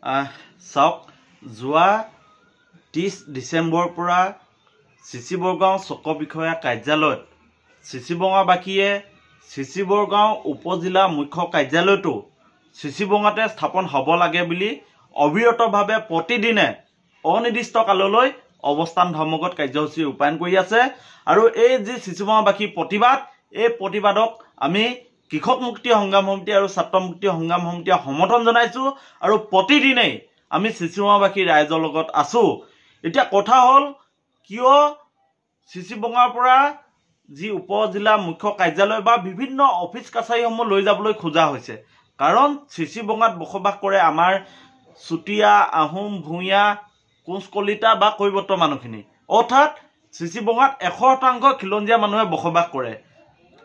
চাওক যোৱা 30 ডিচেম্বৰৰ পৰা চিচি বৰগাঁও চক বিষয়া কাৰ্যালয়ত চিচি বঙাবাসীয়ে চিচি বৰগাঁও উপজিলা মুখ্য কাৰ্যালয়টো চিচি বঙাতে স্থাপন হ'ব লাগে বুলি অবিৰতভাৱে প্ৰতিদিনে অনিৰ্দিষ্ট কাললৈ অৱস্থান ধৰ্মঘট কাৰ্যসূচী ৰূপায়ণ কৰি আছে। আৰু এই যি চিচি বঙাবাসী প্ৰতিবাদ, এই প্ৰতিবাদক আমি কৃষক মুক্তি সংগ্ৰাম সমিতি আৰু ছাত্ৰ মুক্তি সংগ্ৰাম সমিতিয়ে সমৰ্থন জনাইছো আৰু প্ৰতিদিনেই আমি চিচি বঙাবাসী ৰাইজৰ লগত আছো। এতিয়া কথা হ'ল কিয় চিচি বঙাৰ পৰা যি উপজিলা মুখ্য কাৰ্যালয় বা বিভিন্ন অফিচ কাছাৰীসমূহ লৈ যাবলৈ খোজা হৈছে, কাৰণ চিচি বঙাত বসবাস কৰে আমাৰ চুতীয়া, আহোম, ভূঞা, কোচ কলিতা বা কৈবৰ্ত মানুহখিনি। অৰ্থাৎ চিচি বঙাত 100% খিলঞ্জীয়া মানুহে বসবাস কৰে।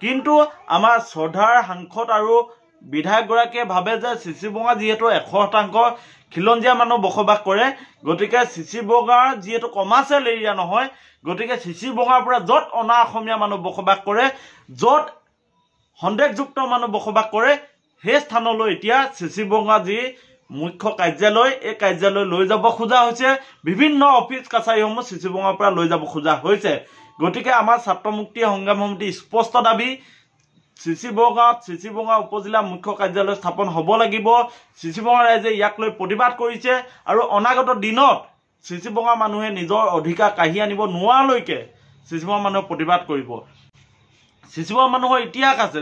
কিন্তু আমাৰ শ্ৰদ্ধাৰ সাংসদ আৰু বিধায়কগৰাকীয়ে ভাবে যে চিচি বঙা যিহেতু 100% খিলঞ্জীয়া মানুহ বসবাস কৰে, গতিকে চিচি বঙাৰ যিহেতু কমাৰ্চিয়েল এৰিয়া নহয়, গতিকে চিচি বঙাৰ পৰা য'ত অনা অসমীয়া মানুহ বসবাস কৰে, য'ত সন্দেহযুক্ত মানুহ বসবাস কৰে, সেই স্থানলৈ এতিয়া চিচি বঙা যি মুখ্য কাৰ্যালয়, এই কাৰ্যালয় লৈ যাব খোজা হৈছে। বিভিন্ন অফিচ কাছাৰীসমূহ চিচি বঙাৰ পৰা লৈ যাব খোজা হৈছে। গতিকে আমাৰ ছাত্ৰ মুক্তি সংগ্ৰাম সমিতি স্পষ্ট দাবী, চিচি বঙাত চিচি বঙা উপজিলা মুখ্য কাৰ্যালয় স্থাপন হ'ব লাগিব। চিচি বঙা ৰাইজে ইয়াক লৈ প্ৰতিবাদ কৰিছে আৰু অনাগত দিনত চিচি বঙা মানুহে নিজৰ অধিকাৰ কাঢ়ি আনিব নোৱাৰালৈকে চিচি বঙা মানুহে প্ৰতিবাদ কৰিব। চিচি বঙা মানুহৰ ইতিহাস আছে,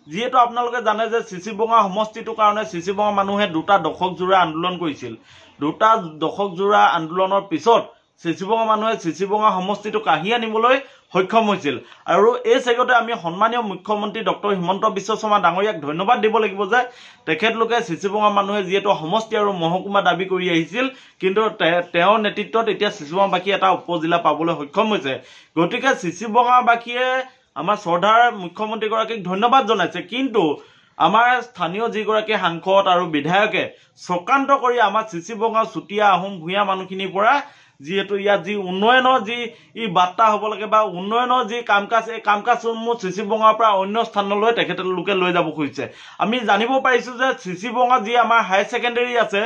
যিহেতু আপোনালোকে জানে যে চিচি বঙা সমষ্টিটোৰ কাৰণে চিচি বঙা মানুহে 2টা দশক জোৰা আন্দোলন কৰিছিল। 2টা দশক জোৰা আন্দোলনৰ পিছত চিচি বঙা মানুহে চিচি বঙা সমষ্টিটো কাঢ়ি আনিবলৈ সক্ষম হৈছিল। আৰু এই চেগতে আমি সন্মানীয় মুখ্যমন্ত্ৰী ডক্টৰ হিমন্ত বিশ্ব শৰ্মা ডাঙৰীয়াক ধন্যবাদ দিব লাগিব যে তেখেতলোকে চিচি বঙা মানুহে যিহেতু সমষ্টি আৰু মহকুমা দাবী কৰি আহিছিল, কিন্তু তেওঁৰ নেতৃত্বত এতিয়া চিচি বঙাবাসী এটা উপজিলা পাবলৈ সক্ষম হৈছে। গতিকে চিচি বঙাবাসীয়ে আমাৰ শ্ৰদ্ধাৰ মুখ্যমন্ত্ৰীগৰাকীক ধন্যবাদ জনাইছে, কিন্তু আমাৰ স্থানীয় যিগৰাকী সাংসদ আৰু বিধায়কে চক্ৰান্ত কৰি আমাৰ চিচি বঙা, চুতীয়া, আহোম, ভূঞা মানুহখিনিৰ পৰা যিহেতু ইয়াত যি উন্নয়নৰ যি বাৰ্তা হ'ব লাগে বা উন্নয়নৰ যি কাম কাজ, এই কাম কাজসমূহ চিচি বঙাৰ পৰা অন্য স্থানলৈ তেখেতলোকে লৈ যাব খুজিছে। আমি জানিব পাৰিছোঁ যে চিচি বঙা যি আমাৰ হায়াৰ ছেকেণ্ডেৰী আছে,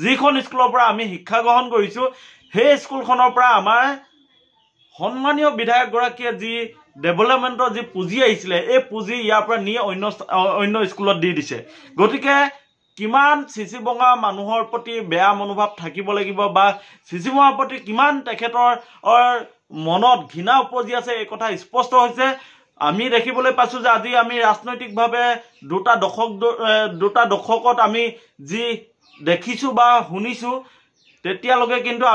যিখন স্কুলৰ পৰা আমি শিক্ষা গ্ৰহণ কৰিছোঁ, সেই স্কুলখনৰ পৰা আমাৰ সন্মানীয় বিধায়কগৰাকীয়ে যি ডেভেলপমেণ্টৰ যি পুঁজি আহিছিলে, এই পুঁজি ইয়াৰ পৰা নি অন্য স্কুলত দি দিছে। গতিকে কিমান চিচি বঙা মানুহৰ প্ৰতি বেয়া মনোভাৱ থাকিব লাগিব বা চিচি বঙাৰ প্ৰতি কিমান তেখেতৰ মনত ঘৃণা উপজি আছে, এই কথা স্পষ্ট হৈছে। আমি দেখিবলৈ পাইছোঁ যে আজি আমি ৰাজনৈতিকভাৱে 2টা দশকত আমি যি দেখিছোঁ বা শুনিছোঁ, তেতিয়ালৈকে কিন্তু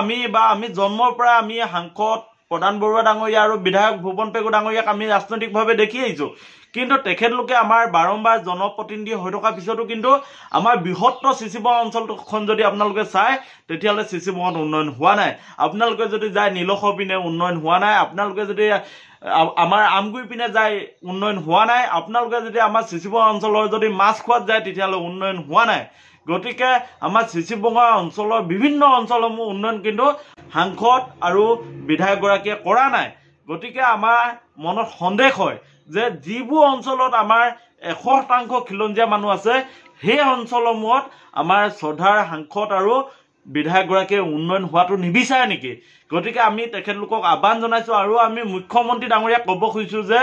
আমি জন্মৰ পৰা আমি সাংসদ প্ৰধান বৰুৱা ডাঙৰীয়া আৰু বিধায়ক ভুৱন পেগু ডাঙৰীয়াক আমি ৰাজনৈতিকভাৱে দেখি আহিছোঁ। কিন্তু তেখেতলোকে আমাৰ বাৰম্বাৰ জনপ্ৰতিনিধি হৈ থকাৰ পিছতো কিন্তু আমাৰ বৃহত্তৰ চিচি বঙা অঞ্চলখন যদি আপোনালোকে চায়, তেতিয়াহ'লে চিচি বঙাত উন্নয়ন হোৱা নাই। আপোনালোকে যদি যায় নিলখৰ পিনে, উন্নয়ন হোৱা নাই। আপোনালোকে যদি আমাৰ আমগুৰি পিনে যায়, উন্নয়ন হোৱা নাই। আপোনালোকে যদি আমাৰ চিচি বঙা অঞ্চলৰ যদি মাছখোৱাত যায়, তেতিয়াহ'লে উন্নয়ন হোৱা নাই। গতিকে আমাৰ চিচি বঙা অঞ্চলৰ বিভিন্ন অঞ্চলসমূহ উন্নয়ন কিন্তু সাংসদ আৰু বিধায়কগৰাকীয়ে কৰা নাই। গতিকে আমাৰ মনত সন্দেহ হয় যে যিবোৰ অঞ্চলত আমাৰ 100% খিলঞ্জীয়া মানুহ আছে, সেই অঞ্চলসমূহত আমাৰ শ্ৰদ্ধাৰ সাংসদ আৰু বিধায়কগৰাকীয়ে উন্নয়ন হোৱাটো নিবিচাৰে নেকি? গতিকে আমি তেখেতলোকক আহ্বান জনাইছোঁ আৰু আমি মুখ্যমন্ত্ৰী ডাঙৰীয়াক ক'ব খুজিছোঁ যে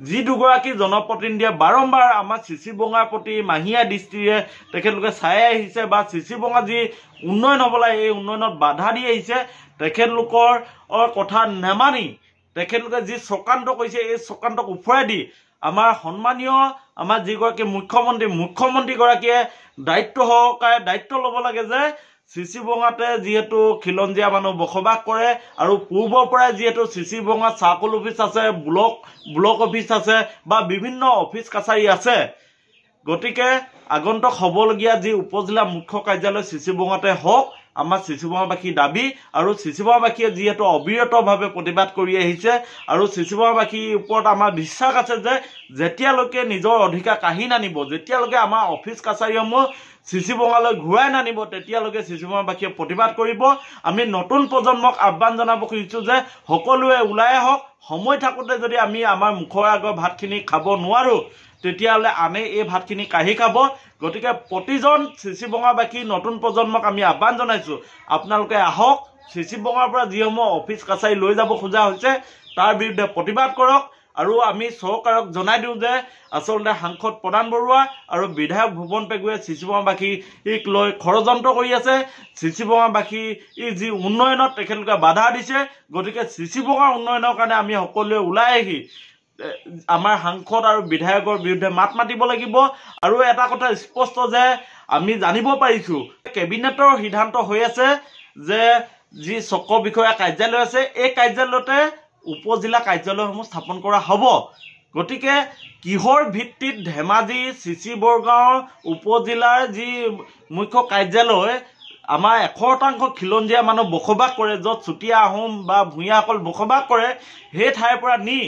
যি দুগৰাকী জনপ্ৰতিনিধিয়ে বাৰম্বাৰ আমাৰ চিচি বঙাৰ প্ৰতি মাহীয়া দৃষ্টিৰে তেখেতলোকে চাই আহিছে বা চিচি বঙা যি উন্নয়ন হ'ব লাগে, এই উন্নয়নত বাধা দি আহিছে, তেখেতলোকৰ কথা নেমানি তেখেতলোকে যি চক্ৰান্ত কৰিছে, এই চক্ৰান্তক উফৰাই দি আমাৰ সন্মানীয় আমাৰ যিগৰাকী মুখ্যমন্ত্ৰীগৰাকীয়ে দায়িত্ব সহকাৰে দায়িত্ব ল'ব লাগে যে চিচি বঙাতে যিহেতু খিলঞ্জীয়া মানুহ বসবাস কৰে আৰু পূৰ্বৰ পৰাই যিহেতু চিচি বঙাত চাৰ্কল অফিচ আছে, ব্লক অফিচ আছে বা বিভিন্ন অফিচ কাছাৰী আছে, গতিকে আগন্তুক হ'বলগীয়া যি উপজিলা মুখ্য কাৰ্যালয় চিচি বঙাতে হওক, আমাৰ চিচি বঙাবাসীৰ দাবী। আৰু চিচি বঙাবাসীয়ে যিহেতু অবিৰতভাৱে প্ৰতিবাদ কৰি আহিছে আৰু চিচি বঙাবাসীৰ ওপৰত আমাৰ বিশ্বাস আছে যে যেতিয়ালৈকে নিজৰ অধিকাৰ কাঢ়ি নানিব, যেতিয়ালৈকে আমাৰ অফিচ কাছাৰীসমূহ চিচি বঙালৈ ঘূৰাই নানিব তেতিয়ালৈকে চিচি বঙাবাসীয়ে প্ৰতিবাদ কৰিব। আমি নতুন প্ৰজন্মক আহ্বান জনাব খুজিছোঁ যে সকলোৱে ওলাই আহক। সময় থাকোঁতে যদি আমি আমাৰ মুখৰ আগৰ ভাতখিনি খাব নোৱাৰোঁ তেতিয়াহ'লে আনে এই ভাতখিনি কাঢ়ি খাব। গতিকে প্ৰতিজন চিচি বঙাবাসী নতুন প্ৰজন্মক আমি আহ্বান জনাইছোঁ, আপোনালোকে আহক। চিচি বঙাৰ পৰা যিসমূহ অফিচ কাছাৰী লৈ যাব খোজা হৈছে তাৰ বিৰুদ্ধে প্ৰতিবাদ কৰক। আৰু আমি চৰকাৰক জনাই দিওঁ যে আচলতে সাংসদ প্ৰধান বৰুৱা আৰু বিধায়ক ভুৱন পেগুৱে চিচি বঙাবাসীক লৈ ষড়যন্ত্ৰ কৰি আছে। চিচি বঙাবাসী যি উন্নয়নত তেখেতলোকে বাধা দিছে। গতিকে চিচি বঙাৰ উন্নয়নৰ কাৰণে আমি সকলোৱে ওলাই আহি আমাৰ সাংসদ আৰু বিধায়কৰ বিৰুদ্ধে মাত মাতিব লাগিব। আৰু এটা কথা স্পষ্ট যে আমি জানিব পাৰিছোঁ কেবিনেটৰ সিদ্ধান্ত হৈ আছে যে যি চক্ৰ বিষয়া কাৰ্যালয় আছে এই কাৰ্যালয়তে উপজিলা কাৰ্যালয়সমূহ স্থাপন কৰা হ'ব। গতিকে কিহৰ ভিত্তিত ধেমাজি চিচি বৰগাঁৱৰ উপজিলাৰ যি মুখ্য কাৰ্যালয় আমাৰ 100% খিলঞ্জীয়া মানুহ বসবাস কৰে, য'ত চুতীয়া আহোম বা ভূঞাসকল বসবাস কৰে, সেই ঠাইৰ পৰা নি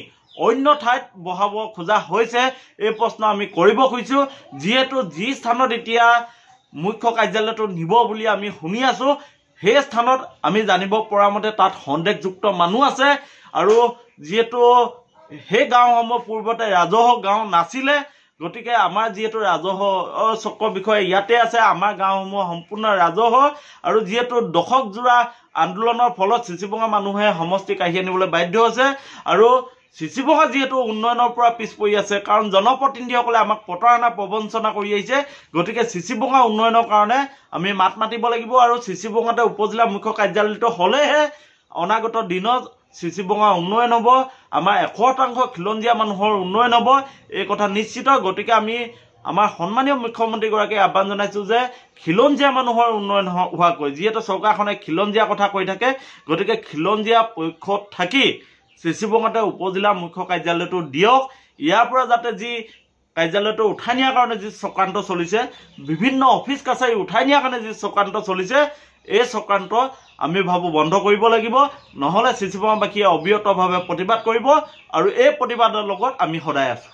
অন্য ঠাইত বহাব খোজা হৈছে এই প্ৰশ্ন আমি কৰিব খুজিছোঁ। যিহেতু যি স্থানত এতিয়া মুখ্য কাৰ্যালয়টো নিব বুলি আমি শুনি আছোঁ সেই স্থানত আমি জানিব পৰা মতে তাত সন্দেহযুক্ত মানুহ আছে। আৰু যিহেতু সেই গাঁওসমূহ পূৰ্বতে ৰাজহুৱা গাঁও নাছিলে, গতিকে আমাৰ যিহেতু ৰাজহুৱা চক্ৰ বিষয়ে ইয়াতে আছে, আমাৰ গাঁওসমূহ সম্পূৰ্ণ ৰাজহুৱা। আৰু যিহেতু দশকজোৰা আন্দোলনৰ ফলত চিচি বঙা মানুহে সমষ্টি কাঢ়ি আনিবলৈ বাধ্য হৈছে। আৰু চিচি বঙা যিহেতু উন্নয়নৰ পৰা পিছ পৰি আছে, কাৰণ জনপ্ৰতিনিধিসকলে আমাক প্ৰতাৰণা প্ৰবঞ্চনা কৰি আহিছে। গতিকে চিচি বঙা উন্নয়নৰ কাৰণে আমি মাত মাতিব লাগিব। আৰু চিচি বঙাতে উপজিলা মুখ্য কাৰ্যালয়টো হ'লেহে অনাগত দিনত চিচি বঙা উন্নয়ন হ'ব, আমাৰ 100% খিলঞ্জীয়া মানুহৰ উন্নয়ন হ'ব, এই কথা নিশ্চিত। গতিকে আমি আমাৰ সন্মানীয় মুখ্যমন্ত্ৰীগৰাকীক আহ্বান জনাইছোঁ যে খিলঞ্জীয়া মানুহৰ উন্নয়ন হোৱাকৈ, যিহেতু চৰকাৰখনে খিলঞ্জীয়া কথা কৈ থাকে, গতিকে খিলঞ্জীয়া পক্ষত থাকি চিচি বঙাতে উপজিলা মুখ্য কাৰ্যালয়টো দিয়ক। ইয়াৰ পৰা যাতে যি কাৰ্যালয়টো উঠাই নিয়াৰ কাৰণে যি চক্ৰান্ত চলিছে, বিভিন্ন অফিচ কাছাৰী উঠাই নিয়াৰ কাৰণে যি চক্ৰান্ত চলিছে, এই চক্ৰান্ত আমি ভাবোঁ বন্ধ কৰিব লাগিব। নহ'লে চিচি বঙাবাসীয়ে অবিৰতভাৱে প্ৰতিবাদ কৰিব আৰু এই প্ৰতিবাদৰ লগত আমি সদায় আছোঁ।